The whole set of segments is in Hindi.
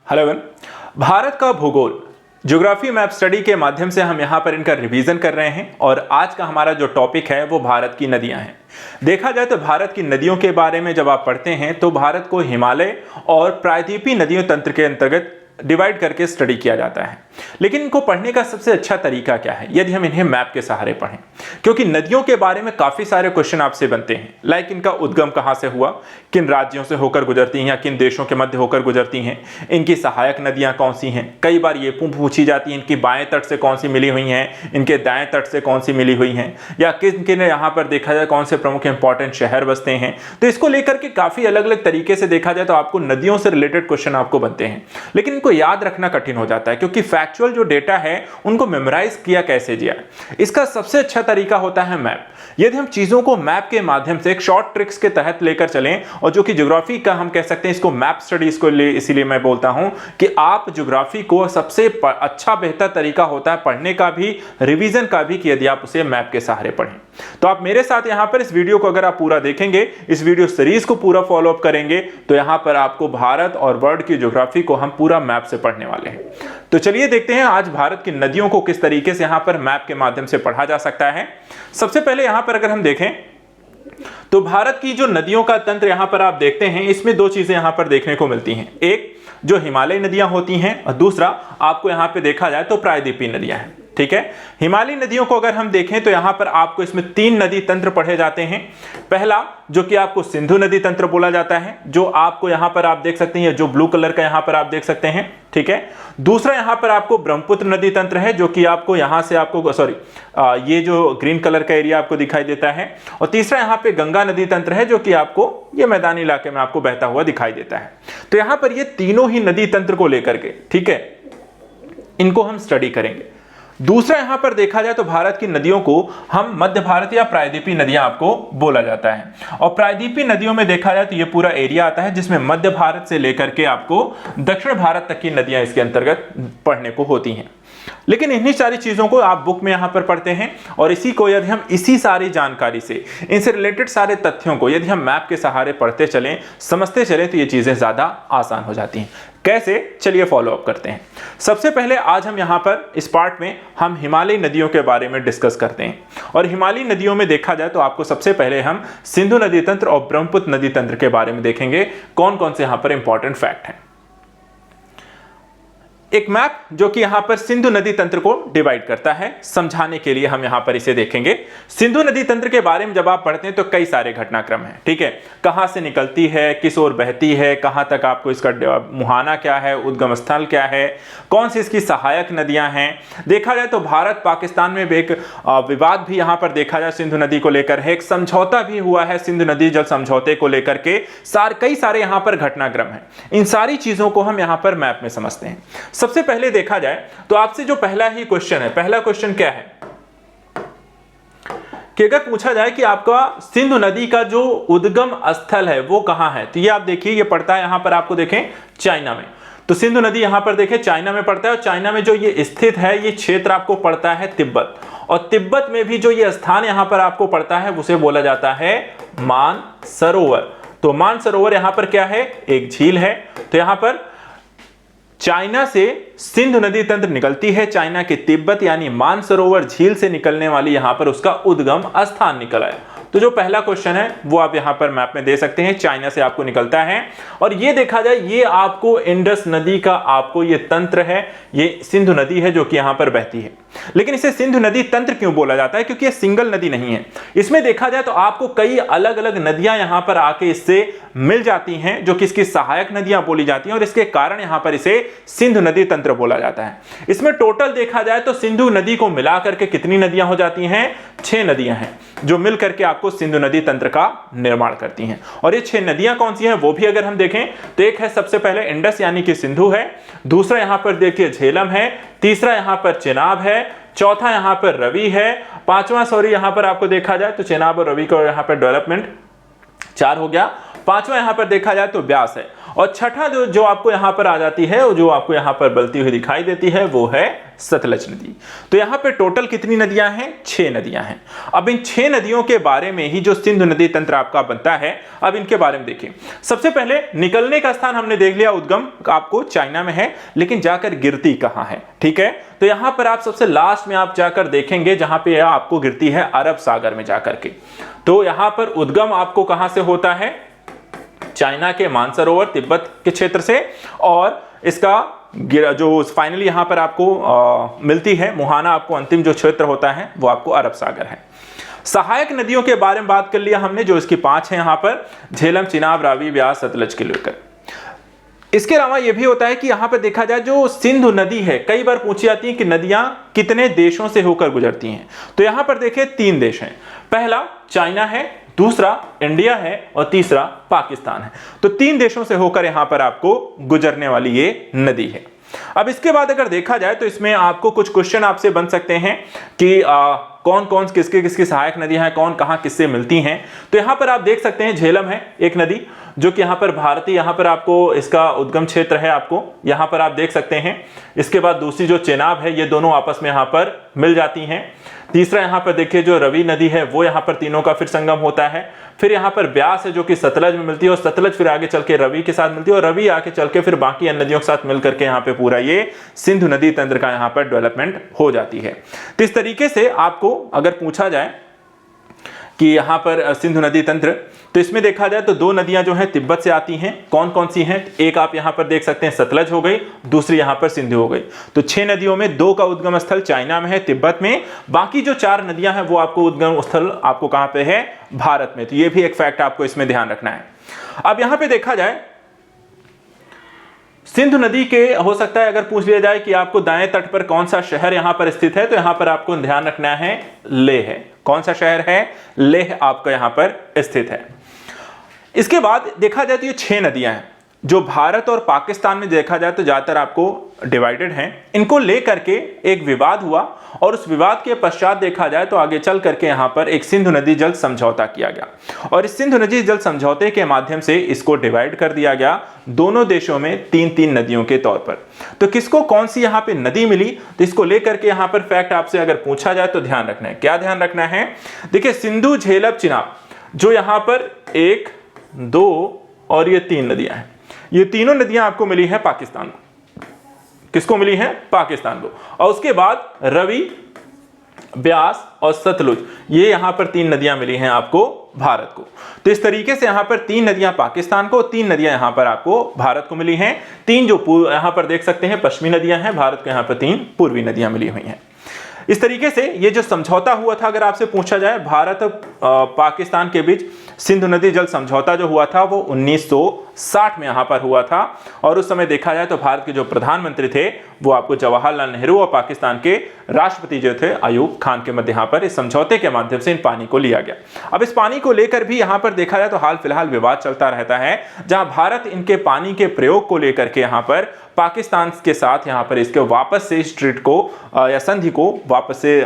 Hello everyone. भारत का भूगोल ज्योग्राफी मैप स्टडी के माध्यम से हम यहाँ पर इनका रिवीजन कर रहे हैं और आज का हमारा जो टॉपिक है वो भारत की नदियाँ हैं। देखा जाए तो भारत की नदियों के बारे में जब आप पढ़ते हैं तो भारत को हिमालय और प्रायद्वीपीय नदियों तंत्र के अंतर्गत डिवाइड करके स्टडी किया जाता है। लेकिन इनको पढ़ने का सबसे अच्छा तरीका क्या है यदि हम इन्हें मैप के सहारे पढ़ें, क्योंकि नदियों के बारे में काफ़ी सारे क्वेश्चन आपसे बनते हैं। लाइक इनका उद्गम कहाँ से हुआ, किन राज्यों से होकर गुजरती हैं या किन देशों के मध्य होकर गुजरती हैं, इनकी सहायक नदियाँ कौन सी हैं। कई बार ये पूछी जाती हैं इनकी बाएं तट से कौन सी मिली हुई हैं, इनके दाएं तट से कौन सी मिली हुई हैं, या किन किन यहाँ पर देखा जाए कौन से प्रमुख इंपॉर्टेंट शहर बसते हैं। तो इसको लेकर के काफ़ी अलग अलग तरीके से देखा जाए तो आपको नदियों से रिलेटेड क्वेश्चन आपको बनते हैं, लेकिन इनको याद रखना कठिन हो जाता है क्योंकि फैक्चुअल जो डेटा है उनको मेमोराइज किया कैसे जाए। इसका सबसे अच्छा तरीका होता है मैप। यदि हम चीजों को मैप के माध्यम से एक शॉर्ट ट्रिक्स के तहत लेकर चलें, और जो कि ज्योग्राफी का हम कह सकते हैं इसको मैप स्टडीज को ले, इसीलिए मैं बोलता हूं कि आप ज्योग्राफी को सबसे अच्छा बेहतर तरीका होता है पढ़ने का भी, रिवीजन का भी, कि यदि आप उसे मैप के सहारे पढ़ें। तो आप मेरे साथ यहां पर इस वीडियो को अगर आप पूरा देखेंगे, इस वीडियो सीरीज को पूरा फॉलो अप करेंगे, तो यहां पर आपको भारत और वर्ल्ड की ज्योग्राफी को हम पूरा मैप से पढ़ने वाले हैं। तो चलिए देखते हैं आज भारत की नदियों को किस तरीके से यहां पर मैप के माध्यम से पढ़ा जा सकता है। सबसे पहले यहां पर अगर हम देखें तो भारत की जो नदियों का तंत्र यहां पर आप देखते हैं, इसमें दो चीजें यहां पर देखने को मिलती हैं। एक जो हिमालयी नदियां होती हैं और दूसरा आपको यहां पे देखा जाए तो प्रायद्वीपीय नदियां हैं। ठीक है, हिमालयी नदियों को अगर हम देखें तो यहां पर आपको इसमें तीन नदी तंत्र पढ़े जाते हैं। पहला जो कि आपको सिंधु नदी तंत्र बोला जाता है, जो आपको यहां पर आप देख सकते हैं, जो ब्लू कलर का यहां पर आप देख सकते हैं। ठीक है, दूसरा यहां पर आपको ब्रह्मपुत्र नदी तंत्र है, जो कि आपको यहां से आपको ये जो ग्रीन कलर का एरिया आपको दिखाई देता है, और तीसरा यहां पे गंगा नदी तंत्र है, जो कि आपको ये मैदानी इलाके में आपको बहता हुआ दिखाई देता है। तो यहां पर ये तीनों ही नदी तंत्र को लेकर के, ठीक है, इनको हम स्टडी करेंगे। दूसरा यहां पर देखा जाए तो भारत की नदियों को हम मध्य भारत या प्रायद्वीपीय नदियां आपको बोला जाता है, और प्रायद्वीपीय नदियों में देखा जाए तो ये पूरा एरिया आता है जिसमें मध्य भारत से लेकर के आपको दक्षिण भारत तक की नदियां इसके अंतर्गत पढ़ने को होती हैं। लेकिन इन्हीं सारी चीजों को आप बुक में यहां पर पढ़ते हैं, और इसी को यदि हम इसी सारी जानकारी से, इनसे रिलेटेड सारे तथ्यों को यदि हम मैप के सहारे पढ़ते चलें, समझते चलें, तो ये चीजें ज्यादा आसान हो जाती हैं। कैसे, चलिए फॉलो अप करते हैं। सबसे पहले आज हम यहां पर इस पार्ट में हम हिमालयी नदियों के बारे में डिस्कस करते हैं, और हिमालयी नदियों में देखा जाए तो आपको सबसे पहले हम सिंधु नदी तंत्र और ब्रह्मपुत्र नदी तंत्र के बारे में देखेंगे, कौन कौन से यहां पर इंपॉर्टेंट फैक्ट हैं। एक मैप जो कि यहां पर सिंधु नदी तंत्र को डिवाइड करता है, समझाने के लिए हम यहां पर इसे देखेंगे। सिंधु नदी तंत्र के बारे में जब आप पढ़ते हैं तो कई सारे घटनाक्रम हैं। ठीक है, कहां से निकलती है, किस ओर बहती है, कहां तक आपको इसका मुहाना क्या है, उद्गम स्थल क्या है, कौन सी इसकी सहायक नदियां हैं। देखा जाए तो भारत पाकिस्तान में एक विवाद भी यहां पर देखा जाए सिंधु नदी को लेकर है, एक समझौता भी हुआ है सिंधु नदी जल समझौते को लेकर के, कई सारे यहां पर घटनाक्रम हैं। इन सारी चीजों को हम यहां पर मैप में समझते हैं। सबसे पहले देखा जाए तो आपसे जो पहला ही क्वेश्चन है, पहला क्वेश्चन क्या है कि अगर पूछा जाए कि आपका सिंधु नदी का जो उद्गम स्थल है वो कहां है, तो ये आप देखिए, ये पड़ता है यहां पर आपको देखें चाइना में। तो सिंधु नदी यहां पर देखें चाइना में पड़ता है, और चाइना में जो ये स्थित है ये क्षेत्र आपको पड़ता है तिब्बत, और तिब्बत में भी जो ये स्थान यहां पर आपको पड़ता है उसे बोला जाता है मानसरोवर। तो मानसरोवर यहां पर क्या है, एक झील है। तो यहां पर चाइना से सिंधु नदी तंत्र निकलती है, चाइना के तिब्बत यानी मानसरोवर झील से निकलने वाली यहां पर उसका उद्गम स्थान निकला है। तो जो पहला क्वेश्चन है वो आप यहां पर मैप में दे सकते हैं, चाइना से आपको निकलता है। और ये देखा जाए ये आपको इंडस नदी का आपको ये तंत्र है, ये सिंधु नदी है जो कि यहां पर बहती है। लेकिन इसे सिंधु नदी तंत्र क्यों बोला जाता है, क्योंकि ये सिंगल नदी नहीं है। इसमें देखा जाए तो आपको कई अलग अलग नदियां यहां पर आके इससे मिल जाती हैं, जो कि इसकी सहायक नदियां बोली जाती हैं, और इसके कारण यहां पर इसे सिंधु नदी तंत्र बोला जाता है। इसमें टोटल देखा जाए तो सिंधु नदी को मिलाकर के कितनी नदियां हो जाती हैं, 6 नदियां हैं, जो मिलकर के आपको सिंधु नदी तंत्र का निर्माण करती हैं। और ये 6 नदियां कौन सी हैं वो भी अगर हम देखें तो एक है सबसे पहले इंडस यानी कि सिंधु है, दूसरा यहां पर देखिए झेलम है, तीसरा यहां पर चेनाब है, चौथा यहां पर रवि है, पांचवा यहां पर आपको देखा जाए तो चेनाब और रवि का यहां पर डेवलपमेंट 4 हो गया, पांचवा यहां पर देखा जाए तो ब्यास है, और छठा जो आपको यहां पर आ जाती है, और जो आपको यहां पर बलती हुई दिखाई देती है, वो है सतलज नदी। तो यहां पे टोटल कितनी नदियां हैं? 6 नदियां हैं। अब इन 6 नदियों के बारे में ही जो सिंधु नदी तंत्र आपका बनता है, अब इनके बारे में देखिए। सबसे पहले निकलने का स्थान हमने देख लिया, उद्गम आपको चाइना में है, लेकिन जाकर गिरती कहां है? ठीक है, तो यहां पर आप सबसे लास्ट में आप जाकर देखेंगे, जहां पे आपको गिरती है अरब सागर में जाकर के। तो यहां पर उद्गम आपको कहां से होता है? चाइना के मानसरोवर तिब्बत के क्षेत्र से, और इसका जो फाइनली यहां पर आपको मिलती है मुहाना, आपको अंतिम जो क्षेत्र होता है वो आपको अरब सागर है। सहायक नदियों के बारे में बात कर लिया हमने, जो इसकी 5 है यहां पर, झेलम, चिनाब, रावी, ब्यास, सतलज के लेकर। इसके अलावा यह भी होता है कि यहां पर देखा जाए जो सिंधु नदी है, कई बार पूछी जाती है कि नदियां कितने देशों से होकर गुजरती हैं। तो यहां पर देखिए 3 देश हैं, पहला चाइना है, दूसरा इंडिया है, और तीसरा पाकिस्तान है। तो 3 देशों से होकर यहां पर आपको गुजरने वाली ये नदी है। अब इसके बाद अगर देखा जाए तो इसमें आपको कुछ क्वेश्चन आपसे बन सकते हैं कि कौन कौन किसके किसकी सहायक नदियां हैं, कौन कहां किससे मिलती हैं। तो यहां पर आप देख सकते हैं झेलम है एक नदी, जो कि यहां पर भारतीय, यहां पर आपको इसका उद्गम क्षेत्र है, आपको यहां पर आप देख सकते हैं। इसके बाद दूसरी जो चेनाब है, ये दोनों आपस में यहां पर मिल जाती हैं। तीसरा यहां पर देखिए जो रवि नदी है, वो यहां पर तीनों का फिर संगम होता है। फिर यहां पर ब्यास है, जो कि सतलज में मिलती है, और सतलज फिर आगे चल के रवि के साथ मिलती है, और रवि आगे चल के फिर बाकी अन्य नदियों के साथ मिलकर के यहां पे पूरा ये सिंधु नदी तंत्र का यहां पर डेवलपमेंट हो जाती है। तो इस तरीके से आपको अगर पूछा जाए कि यहां पर सिंधु नदी तंत्र, तो इसमें देखा जाए तो 2 नदियां जो हैं तिब्बत से आती हैं। कौन कौन सी हैं? एक आप यहां पर देख सकते हैं सतलज हो गई, दूसरी यहां पर सिंधु हो गई। तो 6 नदियों में 2 का उद्गम स्थल चाइना में है, तिब्बत में। बाकी जो 4 नदियां हैं वो आपको उद्गम स्थल आपको कहां पे है? भारत में। तो ये भी एक फैक्ट आपको इसमें ध्यान रखना है। अब यहां पर देखा जाए सिंधु नदी के, हो सकता है अगर पूछ लिया जाए कि आपको दाएं तट पर कौन सा शहर यहां पर स्थित है, तो यहां पर आपको ध्यान रखना है लेह है। कौन सा शहर है? लेह आपका यहां पर स्थित है। इसके बाद देखा जाए तो ये 6 नदियां हैं जो भारत और पाकिस्तान में देखा जाए तो ज्यादातर आपको डिवाइडेड हैं। इनको लेकर के एक विवाद हुआ, और उस विवाद के पश्चात देखा जाए तो आगे चल करके यहां पर एक सिंधु नदी जल समझौता किया गया, और इस सिंधु नदी जल समझौते के माध्यम से इसको डिवाइड कर दिया गया दोनों देशों में 3-3 नदियों के तौर पर। तो किसको कौन सी यहां पे नदी मिली, तो इसको लेकर के यहां पर फैक्ट आपसे अगर पूछा जाए तो ध्यान रखना है। क्या ध्यान रखना है? देखिए सिंधु, झेलम, चिनाब, जो यहां पर 1, 2 और ये 3 नदियां हैं, ये तीनों नदियां आपको मिली है पाकिस्तान को। किसको मिली है? पाकिस्तान को। और उसके बाद रवि, ब्यास और सतलुज, ये यहां पर 3 नदियां मिली हैं आपको भारत को। तो इस तरीके से यहां पर 3 नदियां पाकिस्तान को, 3 नदियां यहां पर आपको भारत को मिली हैं। 3 जो यहां पर देख सकते हैं पश्चिमी नदियां हैं, भारत को यहां पर 3 पूर्वी नदियां मिली हुई हैं। इस तरीके से ये जो समझौता हुआ था, अगर आपसे पूछा जाए भारत पाकिस्तान के बीच सिंधु नदी जल समझौता जो हुआ था वो 1960 में यहां पर हुआ था। और उस समय देखा जाए तो भारत के जो प्रधानमंत्री थे वो आपको जवाहरलाल नेहरू, और पाकिस्तान के राष्ट्रपति जो थे अयूब खान के मध्य यहां पर इस समझौते के माध्यम से इन पानी को लिया गया। अब इस पानी को लेकर भी यहां पर देखा जाए तो हाल फिलहाल विवाद चलता रहता है, जहां भारत इनके पानी के प्रयोग को लेकर के यहां पर पाकिस्तान के साथ यहां पर इसके वापस से इस ट्रीट को या संधि को वापस से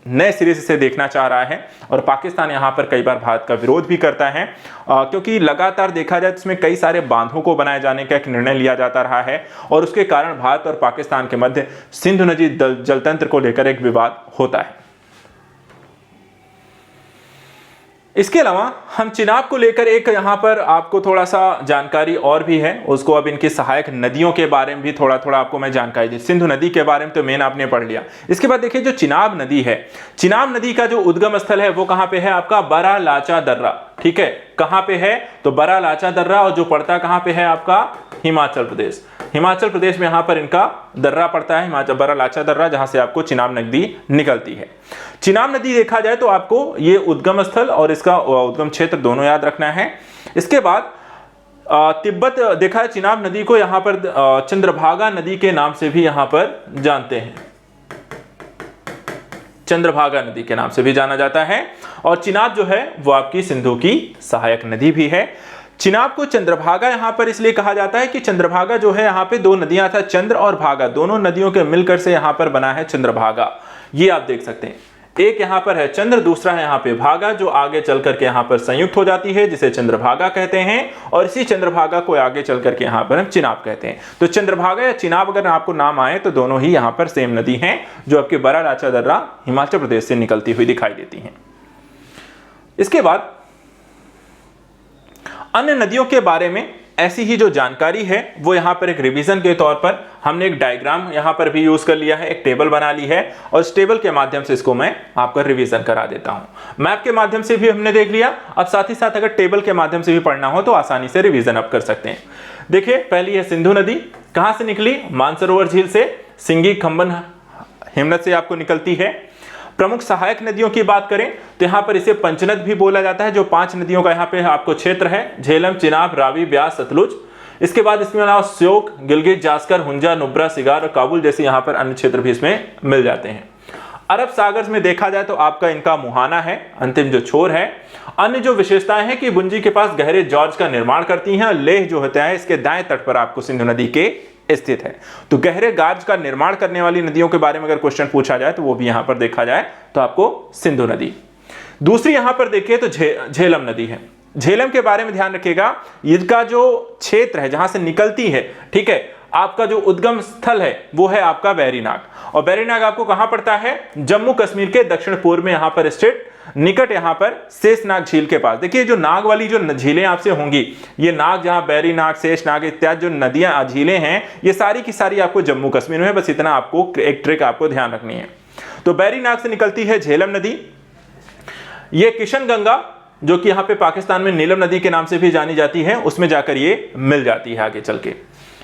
नए सिरे से देखना चाह रहा है। और पाकिस्तान यहां पर कई बार भारत का विरोध भी करता है, क्योंकि लगातार देखा जाए इसमें कई सारे बांधों को बनाए जाने का एक निर्णय लिया जाता रहा है, और उसके कारण भारत और पाकिस्तान के मध्य सिंधु नदी जलतंत्र को लेकर एक विवाद होता है। इसके अलावा हम चिनाब को लेकर एक यहां पर आपको थोड़ा सा जानकारी और भी है, उसको अब इनकी सहायक नदियों के बारे में भी थोड़ा थोड़ा आपको मैं जानकारी दी। सिंधु नदी के बारे में तो मेन आपने पढ़ लिया। इसके बाद देखिए जो चिनाब नदी है, चिनाब नदी का जो उद्गम स्थल है वो कहां पे है? आपका बड़ा लाचा दर्रा। ठीक है, कहां पे है? तो बड़ा लाचा दर्रा, और जो पड़ता कहां पे है? आपका हिमाचल प्रदेश। हिमाचल प्रदेश में यहां पर इनका दर्रा पड़ता है, हिमाचल बड़ा लाचा दर्रा, जहां से आपको चिनाब नदी निकलती है। चिनाब नदी देखा जाए तो आपको ये उद्गम स्थल और इसका उद्गम क्षेत्र दोनों याद रखना है। इसके बाद तिब्बत देखा है, चिनाब नदी को यहां पर चंद्रभागा नदी के नाम से भी यहां पर जानते हैं, चंद्रभागा नदी के नाम से भी जाना जाता है। और चिनाब जो है वो आपकी सिंधु की सहायक नदी भी है। चिनाब को चंद्रभागा यहां पर इसलिए कहा जाता है कि चंद्रभागा जो है यहां पे 2 नदियां था, चंद्र और भागा, दोनों नदियों के मिलकर से यहां पर बना है चंद्रभागा। ये आप देख सकते हैं, एक यहाँ पर है चंद्र, दूसरा है यहाँ पे भागा, जो आगे चल करके यहाँ पर संयुक्त हो जाती है जिसे चंद्रभागा कहते हैं, और इसी चंद्रभागा को आगे चल करके यहाँ पर हम चिनाब कहते हैं। तो चंद्रभागा या चिनाब अगर आपको नाम आए तो दोनों ही यहाँ पर सेम नदी हैं, जो आपके बड़ा राचा दर्रा हिमाचल प्रदेश से निकलती हुई दिखाई देती हैं। इसके बाद अन्य नदियों के बारे में ऐसी ही जो जानकारी है वो यहाँ पर एक रिवीजन के तौर पर हमने एक डायग्राम यहाँ पर भी यूज कर लिया है, एक टेबल बना ली है, और इस टेबल के माध्यम से इसको मैं आपका रिवीजन करा देता हूं। मैप के माध्यम से भी हमने देख लिया, अब साथ ही साथ अगर टेबल के माध्यम से भी पढ़ना हो तो आसानी से रिवीजन आप कर सकते हैं। देखिए, पहली है सिंधु नदी, कहां से निकली? मानसरोवर झील से, सिंगी खंबन हिमनद से आपको निकलती है। प्रमुख सहायक नदियों की बात करें तो यहाँ पर इसे पंचनद भी बोला जाता है, जो 5 नदियों का यहाँ पे आपको क्षेत्र है, झेलम, चिनाब, रावी, ब्यास, सतलुज। इसके बाद इसमें अलावा श्योक, गिलगित, जास्कर, हुंजा, नुब्रा, सिगार और काबुल जैसे यहाँ पर अन्य क्षेत्र भी इसमें मिल जाते हैं। अरब सागर में देखा जाए तो आपका इनका मुहाना है, अंतिम जो छोर है। अन्य जो विशेषताएं हैं कि बुंजी के पास गहरे जॉर्ज का निर्माण करती हैं, लेह जो होता है इसके दाएं तट पर आपको सिंधु नदी के स्थित है। तो गहरे गार्ज का निर्माण करने वाली नदियों के बारे में अगर क्वेश्चन पूछा जाए तो वो भी यहां पर देखा जाए तो आपको सिंधु नदी। दूसरी यहां पर देखिए तो झेलम नदी है। झेलम के बारे में ध्यान रखिएगा, इसका जो क्षेत्र है जहां से निकलती है, ठीक है, आपका जो उद्गम स्थल है वो है आपका बैरीनाग, और बैरीनाग आपको कहां पड़ता है? जम्मू कश्मीर के दक्षिण पूर्व में यहां पर स्थित, निकट यहां पर शेषनाग झील के पास। देखिए, जो नाग वाली जो झीलें आपसे होंगी, ये नाग जहां बैरीनाग, शेषनाग इत्यादि जो नदियां झीलें हैं, ये सारी की सारी आपको जम्मू कश्मीर में है। बस इतना आपको एक ट्रिक आपको ध्यान रखनी है। तो बैरीनाग से निकलती है झेलम नदी। ये किशन गंगा, जो कि यहाँ पे पाकिस्तान में नीलम नदी के नाम से भी जानी जाती है, उसमें जाकर ये मिल जाती है आगे चल के।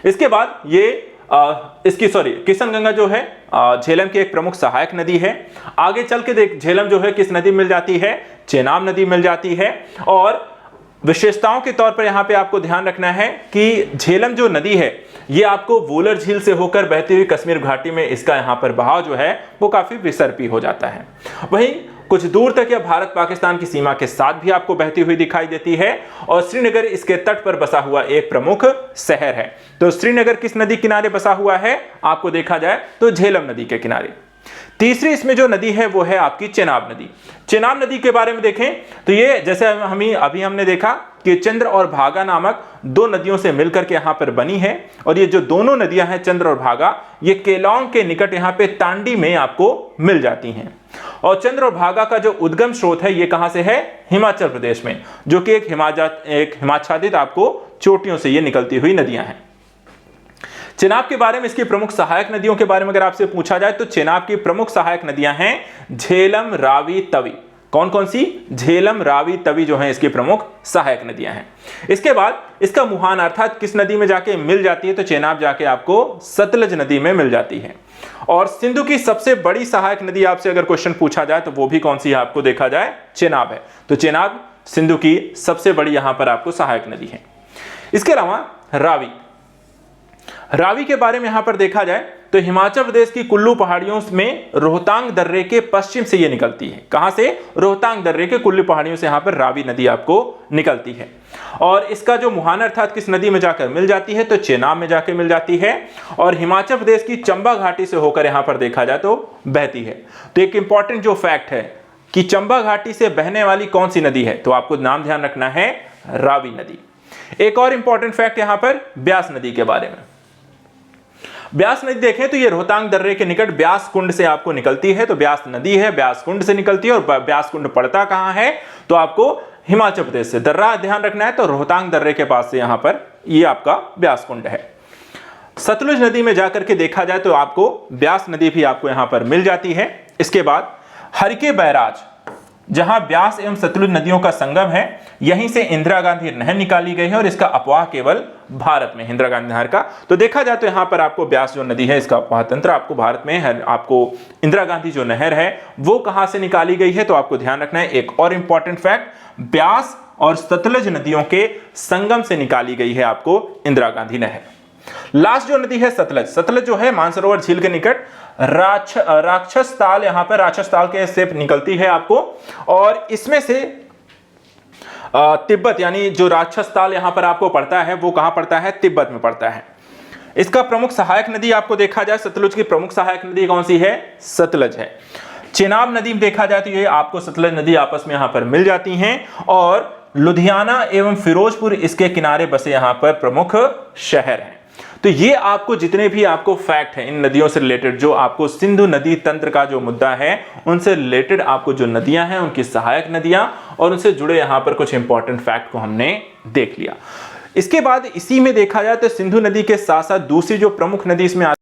इसके बाद ये किशन गंगा जो है झेलम की एक प्रमुख सहायक नदी है। आगे चल के देख, झेलम जो है किस नदी मिल जाती है? चेनाब नदी मिल जाती है। और विशेषताओं के तौर पर यहां पे आपको ध्यान रखना है कि झेलम जो नदी है ये आपको वोलर झील से होकर बहती हुई कश्मीर घाटी में इसका यहां पर बहाव जो है वो काफी विसर्पी हो जाता है। वहीं कुछ दूर तक यह भारत पाकिस्तान की सीमा के साथ भी आपको बहती हुई दिखाई देती है, और श्रीनगर इसके तट पर बसा हुआ एक प्रमुख शहर है। तो श्रीनगर किस नदी किनारे बसा हुआ है? आपको देखा जाए तो झेलम नदी के किनारे। तीसरी इसमें जो नदी है वो है आपकी चेनाब नदी। चेनाब नदी के बारे में देखें तो ये जैसे अभी हमने देखा कि चंद्र और भागा नामक 2 नदियों से मिलकर के यहाँ पर बनी है, और ये जो दोनों नदियां हैं चंद्र और भागा, ये केलोंग के निकट यहाँ पे तांडी में आपको मिल जाती हैं। और चंद्र और भागा का जो उद्गम स्रोत है ये कहां से है? हिमाचल प्रदेश में, जो कि एक हिमाच्छादित आपको चोटियों से ये निकलती हुई नदियां हैं। चेनाब के बारे में, इसकी प्रमुख सहायक नदियों के बारे में अगर आपसे पूछा जाए तो चेनाब की प्रमुख सहायक नदियां हैं झेलम, रावी, तवी। कौन कौन सी? झेलम, रावी, तवी जो है इसकी प्रमुख सहायक नदियां हैं। इसके बाद इसका मुहाना अर्थात किस नदी में जाके मिल जाती है? तो चेनाब जाके आपको सतलज नदी में मिल जाती है। और सिंधु की सबसे बड़ी सहायक नदी आपसे अगर क्वेश्चन पूछा जाए तो वो भी कौन सी है? आपको देखा जाए चेनाब है। तो चेनाब सिंधु की सबसे बड़ी यहां पर आपको सहायक नदी है। इसके अलावा रावी के बारे में यहां पर देखा जाए तो हिमाचल प्रदेश की कुल्लू पहाड़ियों में रोहतांग दर्रे के पश्चिम से यह निकलती है। कहां से? रोहतांग दर्रे के कुल्लू पहाड़ियों से यहां पर रावी नदी आपको निकलती है। और इसका जो मुहाना अर्थात किस नदी में जाकर मिल जाती है? तो चेनाब में जाकर मिल जाती है, और हिमाचल प्रदेश की चंबा घाटी से होकर यहां पर देखा जाए तो बहती है। तो एक इंपॉर्टेंट जो फैक्ट है कि चंबा घाटी से बहने वाली कौन सी नदी है? तो आपको नाम ध्यान रखना है, रावी नदी। एक और इंपॉर्टेंट फैक्ट यहां पर ब्यास नदी के बारे में। ब्यास नदी देखें तो ये रोहतांग दर्रे के निकट ब्यास कुंड से आपको निकलती है। तो ब्यास नदी है, ब्यास कुंड से निकलती है, और ब्यास कुंड पड़ता कहां है? तो आपको हिमाचल प्रदेश से। दर्रा ध्यान रखना है, तो रोहतांग दर्रे के पास से यहां पर ये आपका ब्यास कुंड है। सतलुज नदी में जाकर के देखा जाए तो आपको ब्यास नदी भी आपको यहां पर मिल जाती है। इसके बाद हरिके बैराज, जहां ब्यास एवं सतलुज नदियों का संगम है, यहीं से इंदिरा गांधी नहर निकाली गई है, और इसका अपवाह केवल भारत में इंदिरा गांधी नहर का। तो देखा जाए तो यहां पर आपको ब्यास जो नदी है इसका अपवाह तंत्र आपको भारत में है। आपको इंदिरा गांधी जो नहर है वो कहां से निकाली गई है? तो आपको ध्यान रखना है एक और इंपॉर्टेंट फैक्ट, ब्यास और सतलुज नदियों के संगम से निकाली गई है आपको इंदिरा गांधी नहर। लास्ट जो नदी है सतलज। सतलज जो है मानसरोवर झील के निकट राक्षस ताल, यहां पर राक्षस ताल के से निकलती है आपको, और इसमें से तिब्बत यानी जो राक्षस ताल यहां पर आपको पड़ता है वो कहां पड़ता है? तिब्बत में पड़ता है। इसका प्रमुख सहायक नदी आपको देखा जाए, सतलुज की प्रमुख सहायक नदी कौन सी है? सतलज है। चेनाब नदी में देखा जाए तो ये आपको सतलज नदी आपस में यहां पर मिल जाती हैं, और लुधियाना एवं फिरोजपुर इसके किनारे बसे यहां पर प्रमुख शहर हैं। तो ये आपको जितने भी आपको फैक्ट हैं इन नदियों से रिलेटेड, जो आपको सिंधु नदी तंत्र का जो मुद्दा है उनसे रिलेटेड आपको जो नदियां हैं उनकी सहायक नदियां और उनसे जुड़े यहां पर कुछ इंपॉर्टेंट फैक्ट को हमने देख लिया। इसके बाद इसी में देखा जाए तो सिंधु नदी के साथ साथ दूसरी जो प्रमुख नदी इसमें